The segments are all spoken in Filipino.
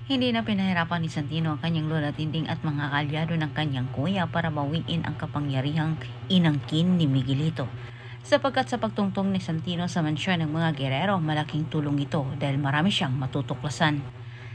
Hindi na pinahirapan ni Santino ang kanyang lola Tinding at mga kaalyado ng kanyang kuya para bawiin ang kapangyarihang inangkin ni Miguelito. Sapagkat sa pagtungtong ni Santino sa mansyon ng mga gerero, malaking tulong ito dahil marami siyang matutuklasan.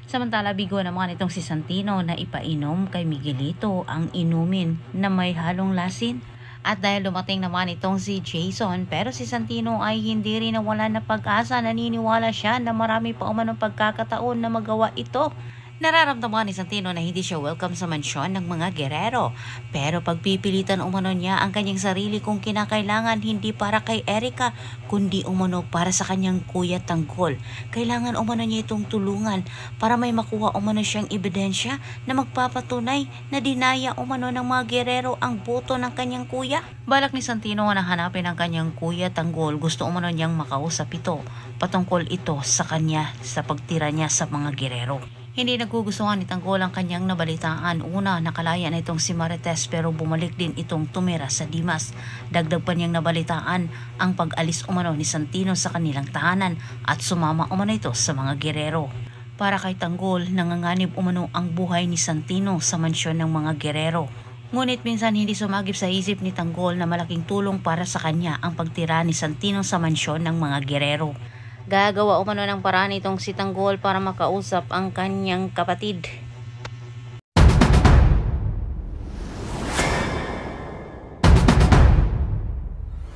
Samantala, bigo naman itong si Santino na ipainom kay Miguelito ang inumin na may halong lasin. At dahil dumating naman itong si Jason, pero si Santino ay hindi rin nawala na pag-asa, naniniwala siya na marami pa umanong pagkakataon na magawa ito. Nararamdaman ni Santino na hindi siya welcome sa mansyon ng mga gerero, pero pagpipilitan umano niya ang kanyang sarili kung kinakailangan hindi para kay Erica, kundi umano para sa kanyang kuya Tanggol. Kailangan umano niya itong tulungan para may makuha umano siyang ebidensya na magpapatunay na dinaya umano ng mga gerero ang boto ng kanyang kuya. Balak ni Santino na hanapin ang kanyang kuya Tanggol, gusto umano niyang makausap ito patungkol ito sa kanya sa pagtira niya sa mga gerero. Hindi nagugustuhan ni Tanggol ang kanyang nabalitaan. Una, nakalaya na itong si Marites pero bumalik din itong tumira sa Dimas. Dagdag pa niyang nabalitaan ang pag-alis umano ni Santino sa kanilang tahanan at sumama umano ito sa mga gerero. Para kay Tanggol, nanganganib umano ang buhay ni Santino sa mansyon ng mga gerero. Ngunit minsan hindi sumagip sa isip ni Tanggol na malaking tulong para sa kanya ang pagtira ni Santino sa mansyon ng mga gerero. Gagawa umano ng paraan itong si Tanggol para makausap ang kanyang kapatid